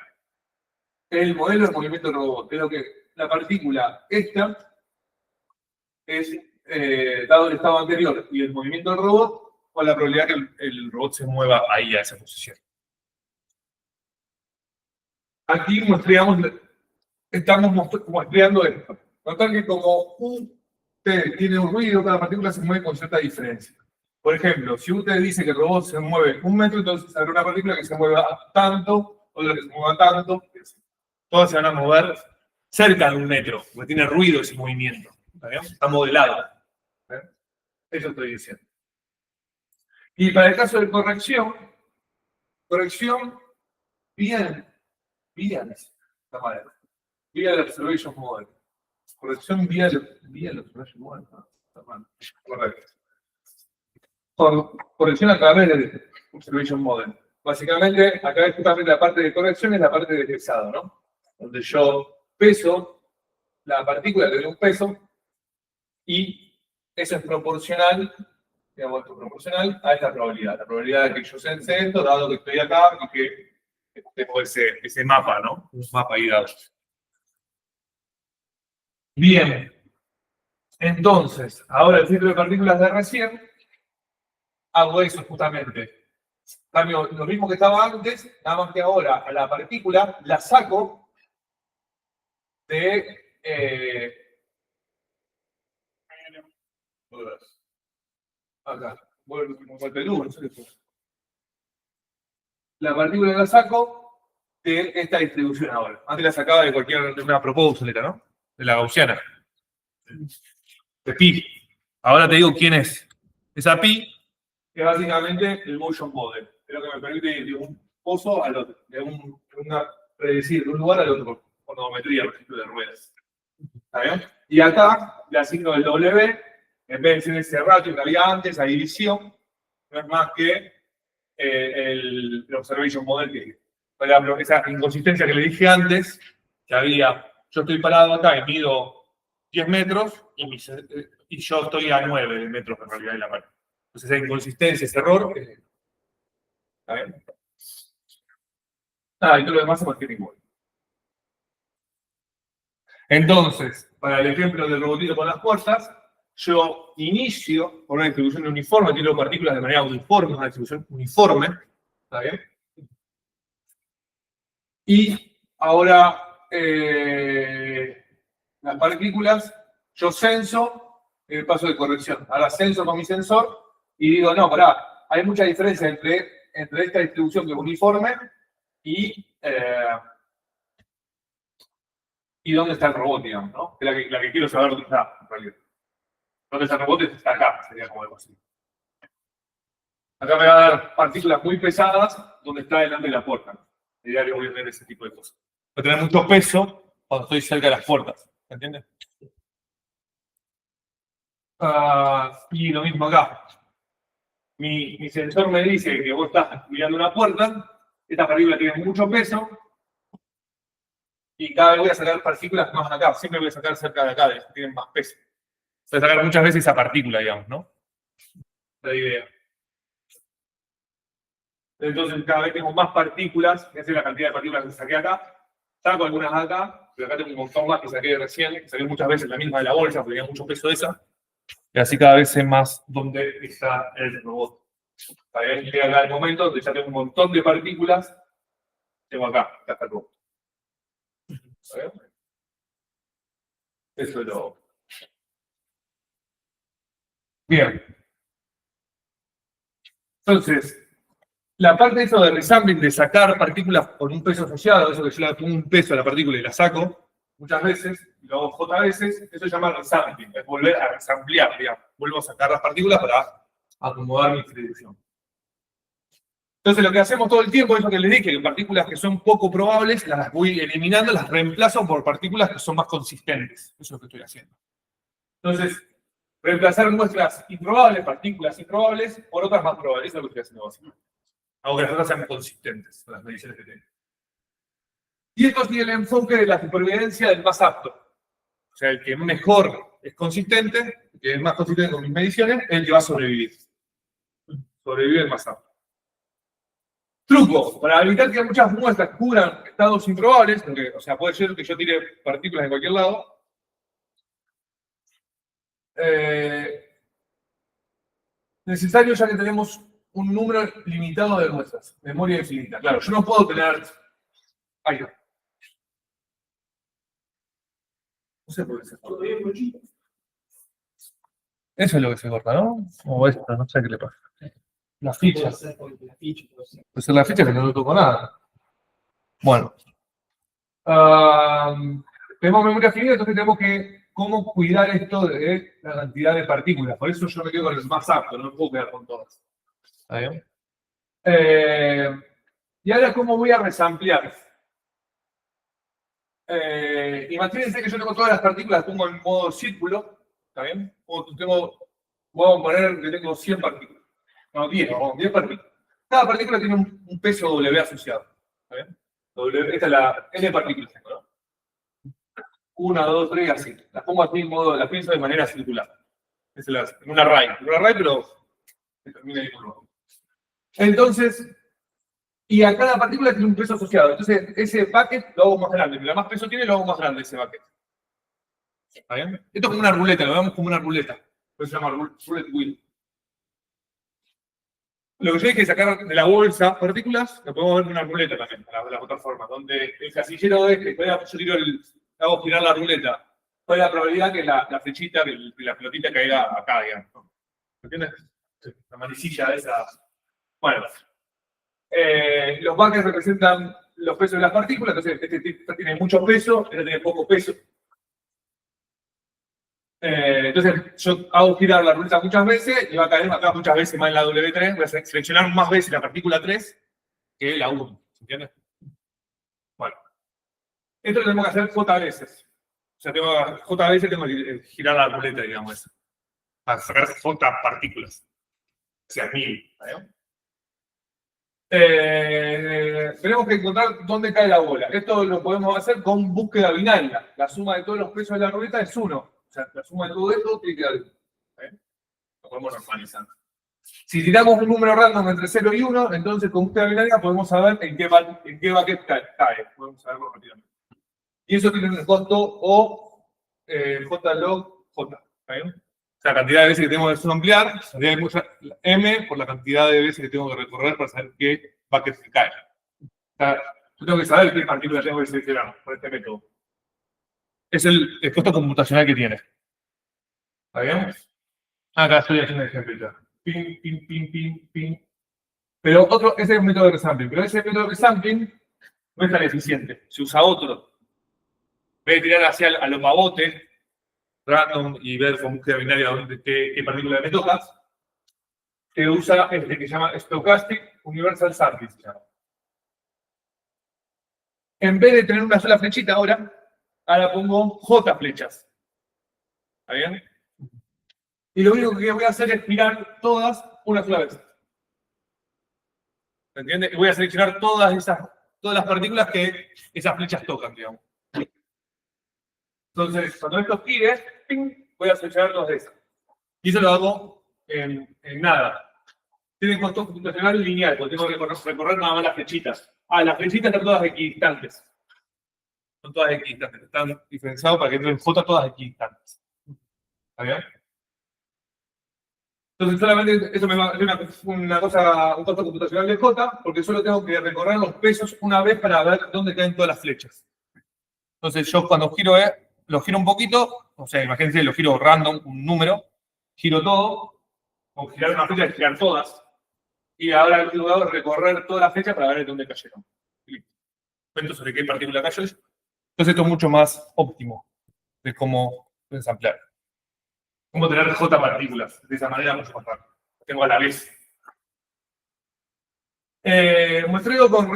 Speaker 1: el modelo de movimiento del robot. Es lo que la partícula esta es, dado el estado anterior y el movimiento del robot, con la probabilidad que el robot se mueva ahí a esa posición. Aquí estamos muestreando esto. Notar que como T tiene un ruido, cada partícula se mueve con cierta diferencia. Por ejemplo, si usted dice que el robot se mueve 1 metro, entonces habrá una partícula que se mueva tanto, otra que se mueva tanto. Todas se van a mover cerca de 1 metro, porque tiene ruido ese movimiento. ¿Está bien? Está modelado. ¿Está bien? Eso estoy diciendo. Y para el caso de corrección, bien, está mal. Vía el observation model. Corrección vía el observation model. No, está mal. Correcto. Corrección a través del observation model. Básicamente, acá es justamente la parte de corrección, es la parte de pesado, ¿no? Donde yo peso la partícula, le doy un peso, y eso es proporcional, digamos, proporcional a esta probabilidad. La probabilidad de que yo sense esto, dado que estoy acá y que tengo ese mapa, ¿no? Un mapa ahí dado. Bien. Entonces, ahora el filtro de partículas de recién, hago eso justamente. Cambio lo mismo que estaba antes, nada más que ahora a la partícula la saco de... acá. La partícula la saco de esta distribución ahora. Antes la sacaba de una proposal, ¿no? De la gaussiana. De pi. Ahora te digo quién es. Esa pi es básicamente el motion model. Es lo que me permite ir de un pozo al otro. Predecir de un lugar al otro. Con odometría, por ejemplo, de ruedas. ¿Está bien? Y acá le asigno el W. En vez de ser ese ratio que había antes, a división, no es más que el observation model que, por ejemplo, esa inconsistencia que le dije antes, que había, yo estoy parado acá y mido 10 metros y yo estoy a 9 metros en realidad de la pared. Entonces esa inconsistencia, ese error, ¿está bien? Y todo lo demás se mantiene igual. Entonces, para el ejemplo del robotito con las puertas, yo inicio con una distribución uniforme, tiro partículas de manera uniforme, una distribución uniforme, ¿está bien? Y ahora las partículas, yo censo el paso de corrección. Ahora censo con mi sensor y digo, no, pará, hay mucha diferencia entre esta distribución que es uniforme y dónde está el robot, digamos, ¿no? Es la que quiero saber dónde está, en realidad. ¿Dónde está el robot? Está acá, sería como algo así. Acá me va a dar partículas muy pesadas donde está delante de la puerta. En diario voy a tener ese tipo de cosas. Voy a tener mucho peso cuando estoy cerca de las puertas. ¿Me entiendes? Y lo mismo acá. Mi sensor me dice que vos estás mirando una puerta, esta partícula tiene mucho peso, y cada vez voy a sacar partículas más acá. Siempre voy a sacar cerca de acá, de las que tienen más peso. Voy a sacar muchas veces esa partícula, digamos, ¿no? La idea. Entonces cada vez tengo más partículas, esa es la cantidad de partículas que saqué acá. Saco algunas acá, pero acá tengo un montón más que saqué recién, que saqué muchas veces la misma de la bolsa, porque tenía mucho peso de esa. Y así cada vez sé más dónde está el robot. Está bien, llega acá el momento donde ya tengo un montón de partículas. Tengo acá está el robot. ¿Está bien? Eso es lo... Bien. Entonces, la parte de eso de resampling, de sacar partículas con un peso asociado, eso que yo le pongo un peso a la partícula y la saco muchas veces, y lo hago J veces, eso se llama resampling, es volver a resamplear, digamos. Vuelvo a sacar las partículas para acomodar mi distribución. Entonces lo que hacemos todo el tiempo es lo que les dije, que partículas que son poco probables, las voy eliminando, las reemplazo por partículas que son más consistentes. Eso es lo que estoy haciendo. Entonces, reemplazar muestras improbables, partículas improbables, por otras más probables. Eso es lo que estoy haciendo básicamente. Hago que las otras sean consistentes con las mediciones que tengo. Y esto tiene el enfoque de la supervivencia del más apto. O sea, el que mejor es consistente, el que es más consistente con mis mediciones, es el que va a sobrevivir. Sobrevive el más apto. Truco, para evitar que muchas muestras cubran estados improbables, porque, o sea, puede ser que yo tire partículas en cualquier lado. Necesario ya que tenemos un número limitado de muestras, memoria infinita. Claro, yo no puedo tener... Ahí no. No sé por qué se fue. Eso es lo que se corta, ¿no? O esto, no sé qué le pasa. Las fichas. Pues en la ficha que no toco nada. Bueno. Tenemos memoria finita, entonces tenemos que cómo cuidar esto de la cantidad de partículas. Por eso yo me quedo con el más apto, no me puedo quedar con todas. ¿Está bien? Y ahora, ¿cómo voy a resamplear? Imagínense que yo tengo todas las partículas, pongo en modo círculo. ¿Está bien? Vamos a poner que tengo 100 partículas. No, 10, vamos, 10 partículas. Cada partícula tiene un peso W asociado. ¿Está bien? Esta es la N partículas, ¿no? 1, 2, 3, así. Las pongo así en modo, las pienso de manera circular. En un array. Un array, pero que termina en curva. Entonces, y a cada partícula tiene un peso asociado. Entonces, ese bucket lo hago más grande. Mientras más peso tiene, lo hago más grande ese bucket. ¿Está bien? Esto es como una ruleta, lo vemos como una ruleta. Por eso se llama roulette wheel. Lo que yo dije es sacar de la bolsa partículas, lo podemos ver en una ruleta también, de las otras formas, donde el casillero es que yo tiro hago girar la ruleta. ¿Cuál es la probabilidad que la flechita, que la pelotita caiga acá, digamos? ¿Entiendes? La manecilla de esa. Bueno. Los buckets representan los pesos de las partículas, entonces este tiene mucho peso, este tiene poco peso. Entonces yo hago girar la ruleta muchas veces y va a caer acá muchas veces más en la W3, voy a seleccionar más veces la partícula 3 que la 1, ¿se entiende? Bueno, esto lo tenemos que hacer J veces. O sea, J veces tengo que girar la ruleta, digamos, para sacar J partículas. O sea, 1000, ¿vale? Tenemos que encontrar dónde cae la bola. Esto lo podemos hacer con búsqueda binaria. La suma de todos los pesos de la ruleta es 1. O sea, la suma de todo esto tiene que dar 1. Lo podemos normalizar. Si tiramos un número random entre 0 y 1, entonces con búsqueda binaria podemos saber en qué bucket cae. Podemos saberlo rápidamente. Y eso tiene un costo O J log J. ¿Está bien? O sea, la cantidad de veces que tengo que ampliar, M por la cantidad de veces que tengo que recorrer para saber qué bucket cae. O sea, yo tengo que saber qué partícula tengo que seleccionar por este método. Es el costo computacional que tiene. ¿Está bien? Acá estoy haciendo el ejemplo. Pin, pin, pin, pin, pin. Pero ese es un método de resampling. Pero ese método de resampling no es tan eficiente. Se usa otro. En vez de tirar hacia a los pavotes, random y ver con búsqueda binaria qué partícula me toca, se usa este que se llama Stochastic Universal Sampling. En vez de tener una sola flechita ahora pongo J flechas. ¿Está bien? Y lo único que voy a hacer es girar todas una sola vez. ¿Se entiende? Y voy a seleccionar todas las partículas que esas flechas tocan, digamos. Entonces, cuando esto gire, ¡ping!, voy a seleccionar dos de esas. Y eso lo hago en nada. Tiene costo computacional lineal, porque tengo que recorrer nada más las flechitas. Las flechitas están todas equidistantes. Son todas equidistantes. Están diferenciados para que entren J todas equidistantes. ¿Está bien? Entonces, solamente eso me va a hacer un costo computacional de J, porque solo tengo que recorrer los pesos una vez para ver dónde caen todas las flechas. Entonces, yo cuando giro, lo giro un poquito, o sea, imagínense, lo giro random, un número, giro todo, o girar una flecha y girar todas, y ahora lo que hago es recorrer toda la flecha para ver dónde cayeron. Cuento sobre qué partícula cayó. Entonces, esto es mucho más óptimo de cómo ensamblar. Cómo tener J partículas. De esa manera mucho más rápido. Tengo a la vez. Muestreo con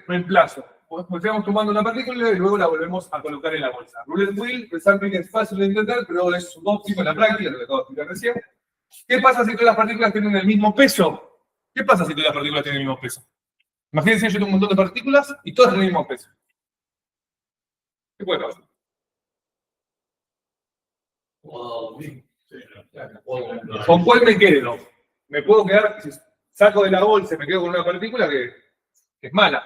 Speaker 1: reemplazo. Estamos tomando una partícula y luego la volvemos a colocar en la bolsa. Roulette wheel, resampling es fácil de intentar, pero es óptimo en la práctica, lo que acabo de explicar recién. ¿Qué pasa si todas las partículas tienen el mismo peso? ¿Qué pasa si todas las partículas tienen el mismo peso? Imagínense, yo tengo un montón de partículas y todas tienen el mismo peso. ¿Qué puede pasar? ¿Con cuál me quedo? Me puedo quedar, si saco de la bolsa y me quedo con una partícula que es mala.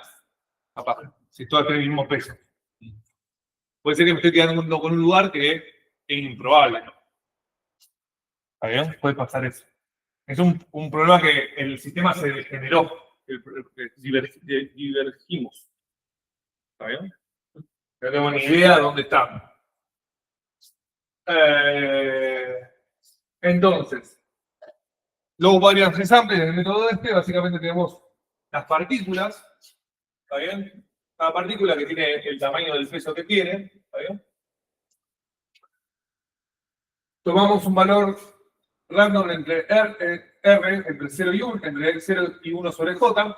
Speaker 1: Capaz, si todas tienen el mismo peso. Puede ser que me estoy quedando con un lugar que es improbable. ¿Está bien? Puede pasar eso. Es un problema que el sistema se degeneró. Divergimos. ¿Está bien? No tengo ni idea de dónde estamos. Entonces, low variance ensemble, en el método básicamente tenemos las partículas, ¿está bien? Cada partícula que tiene el tamaño del peso que tiene, ¿está bien? Tomamos un valor random entre R entre 0 y 1, entre 0 y 1 sobre J.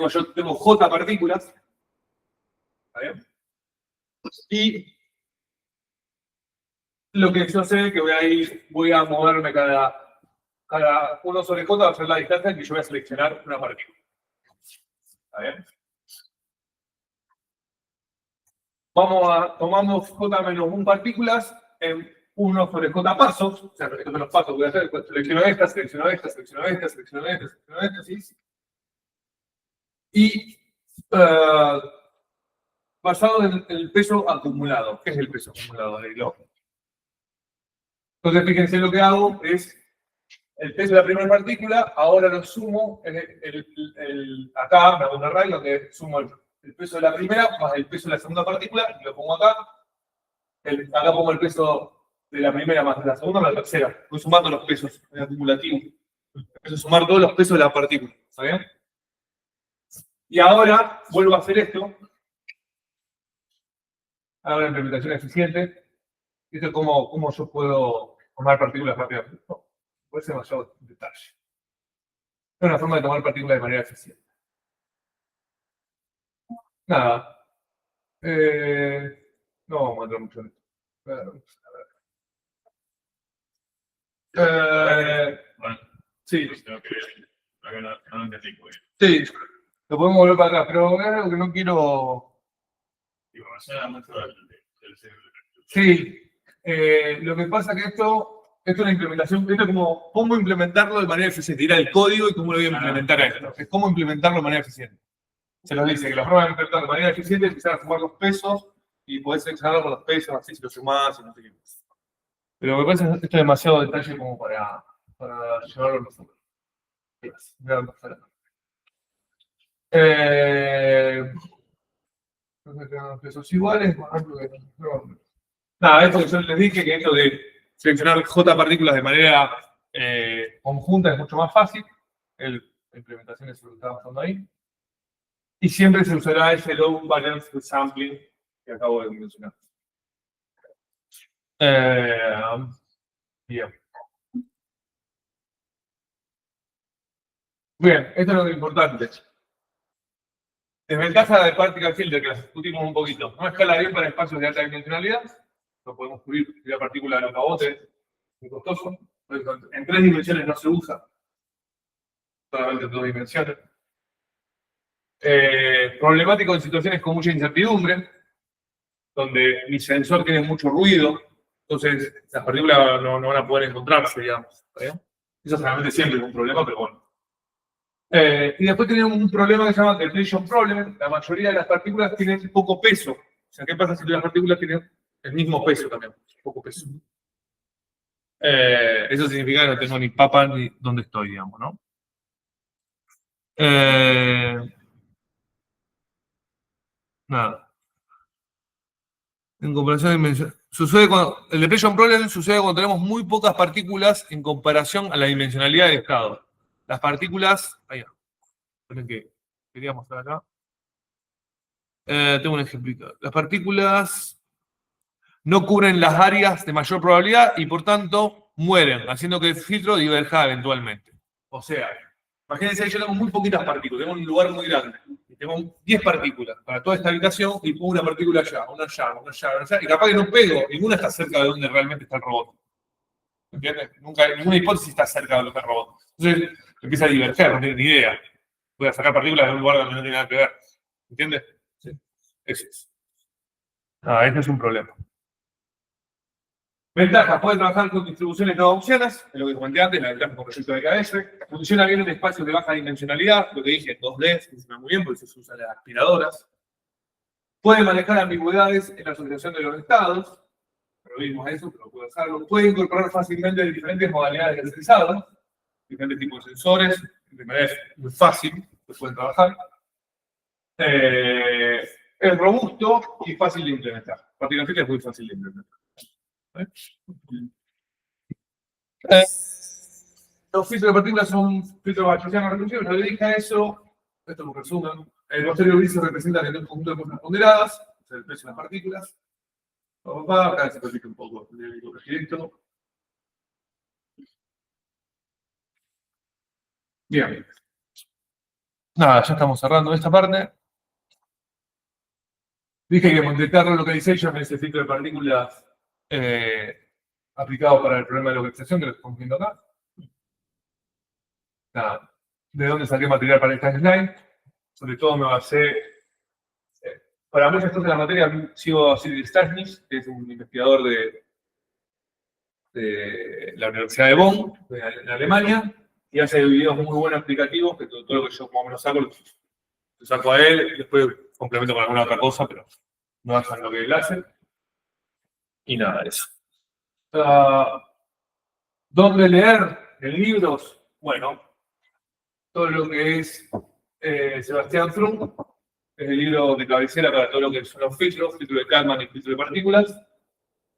Speaker 1: Yo tengo J partículas. ¿Está bien? Y lo que yo sé es que voy a moverme cada 1 sobre J va a ser la distancia en que yo voy a seleccionar una partícula. ¿Está bien? Tomamos J menos 1 partículas en 1 sobre J pasos. O sea, estos son los pasos que voy a hacer. Selecciono esta, selecciono esta, selecciono esta, selecciono esta, selecciono esta, ¿sí? Y basado en el peso acumulado. ¿Qué es el peso acumulado del globo? Entonces, fíjense, lo que hago es el peso de la primera partícula, ahora lo sumo acá, me hago un array donde sumo el peso de la primera más el peso de la segunda partícula y lo pongo acá. Acá pongo el peso de la primera más de la segunda más de la tercera. Voy sumando los pesos en acumulativo. Empiezo a sumar todos los pesos de la partícula. ¿Está bien? Y ahora vuelvo a hacer esto. Hago una implementación eficiente. Esto es cómo yo puedo tomar partículas rápidamente. No, puede ser demasiado detalle. Es una forma de tomar partículas de manera eficiente. Nada. No vamos a entrar mucho en esto.
Speaker 3: Bueno,
Speaker 1: Sí,
Speaker 3: tengo que ver. No entendí muy bien.
Speaker 1: sí. Lo podemos volver para atrás, pero es algo que no quiero.
Speaker 3: Digo, hacer mucho del
Speaker 1: Sí. Lo que pasa es que esto es una implementación, esto es como cómo implementarlo de manera eficiente. Ir al código y cómo lo voy a implementar a esto. Es cómo implementarlo de manera eficiente. Se nos dice que la forma de implementarlo de manera eficiente es empezar a sumar los pesos y podés seleccionarlo con los pesos, así si lo sumás y no sé qué más. Pero me parece que esto es demasiado detalle como para llevarlo a nosotros. Pesos iguales, por ejemplo, nada, esto que yo les dije, que esto de seleccionar J partículas de manera conjunta es mucho más fácil. La implementación es lo que estamos usando ahí. Y siempre se usará ese low variance sampling que acabo de mencionar. Bien. Bien, esto es lo importante. Desventaja de particle filter, que las discutimos un poquito. No escala bien para espacios de alta dimensionalidad. No podemos cubrir la partícula de los cabotes, muy costoso. En 3 dimensiones no se usa. Solamente en 2 dimensiones. Problemático en situaciones con mucha incertidumbre, donde mi sensor tiene mucho ruido, entonces las partículas no van a poder encontrarse, digamos. Eso realmente siempre es un problema, pero bueno. Y después tenemos un problema que se llama depletion problem. La mayoría de las partículas tienen poco peso. O sea, ¿qué pasa si las partículas tienen el mismo peso también? Poco peso. Eso significa que no tengo ni papa ni dónde estoy, digamos, ¿no? Nada. En comparación a dimensión. El depletion problem sucede cuando tenemos muy pocas partículas en comparación a la dimensionalidad del estado. Las partículas. Ahí va. Esperen que quería mostrar acá. Tengo un ejemplo. Las partículas no cubren las áreas de mayor probabilidad y por tanto mueren, haciendo que el filtro diverja eventualmente. O sea, imagínense que yo tengo muy poquitas partículas, tengo un lugar muy grande. Y tengo 10 partículas para toda esta habitación y pongo una partícula allá, una allá, una allá, una allá, y capaz que no pego, ninguna está cerca de donde realmente está el robot. ¿Entiendes? Ninguna hipótesis está cerca de lo que es el robot. Entonces empieza a diverger, no tiene ni idea. Voy a sacar partículas de un lugar donde no tiene nada que ver. ¿Entiendes? Sí. Eso es. Este es un problema. Ventajas, puede trabajar con distribuciones no gaussianas, es lo que comenté antes, la ventaja con proyecto de KS. Funciona bien en espacios de baja dimensionalidad, lo que dije, 2D, funciona muy bien porque se usan las aspiradoras. Puede manejar ambigüedades en la asociación de los estados, pero vimos eso, pero puede hacerlo. Puede incorporar fácilmente diferentes modalidades de sensados, diferentes tipos de sensores, de manera muy fácil, que pueden trabajar. Es robusto y fácil de implementar. Particularmente es muy fácil de implementar. Los filtros de partículas son filtros bayesianos recursivos. No le dije a eso. Esto es un resumen. El posterior gris se representa en un conjunto de cosas ponderadas, o sea, el peso de las partículas. Acá se complica un poco el proyecto. Bien. Nada, ya estamos cerrando esta parte. Dije que Monte Carlo Localization es el filtro de partículas aplicado para el problema de localización que lo estamos viendo acá. Nada. ¿De dónde saqué material para esta slide? Sobre todo me basé. Para muchas cosas de la materia sigo a Cyril Stachnis, que es un investigador de la Universidad de Bonn, en Alemania, y hace videos muy buenos explicativos, que todo lo que yo más o menos saco, lo saco a él, y después complemento con alguna otra cosa, pero no hacen lo que él hace. Y nada de eso. ¿Dónde leer en libros? Bueno, todo lo que es Sebastián Frum, es el libro de cabecera para todo lo que son los filtros, filtro de Kalman y filtro de partículas.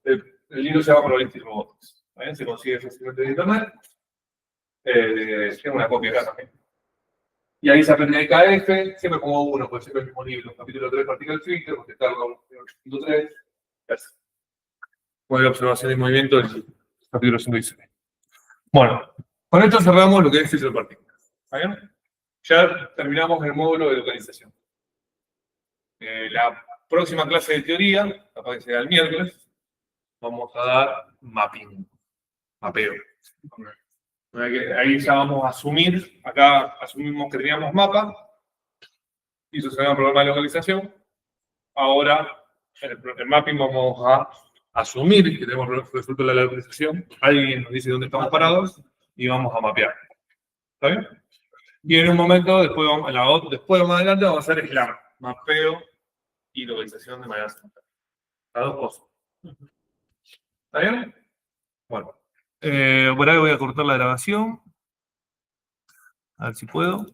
Speaker 1: El libro se llama Probabilistic Robotics. Se consigue fácilmente en internet. Tengo una copia acá también. Y ahí se aprende de KF, siempre como uno, puede ser el mismo libro. Capítulo 3, Particle Filter, contestarlo 8.3. Modelo de observación y movimiento, el capítulo 116. Bueno, con esto cerramos lo que es filtro de partículas. ¿Está bien? Ya terminamos el módulo de localización. La próxima clase de teoría, capaz que sea el miércoles, vamos a dar mapping, mapeo. Ahí ya vamos a asumir, acá asumimos que teníamos mapa, y eso será un problema de localización. Ahora, en el mapping vamos a asumir que tenemos resuelto la localización, alguien nos dice dónde estamos parados, y vamos a mapear. ¿Está bien? Y en un momento, después más adelante, vamos a hacer el mapeo y localización de manera simultánea. Las dos cosas. ¿Está bien? Bueno. Por ahí voy a cortar la grabación. A ver si puedo.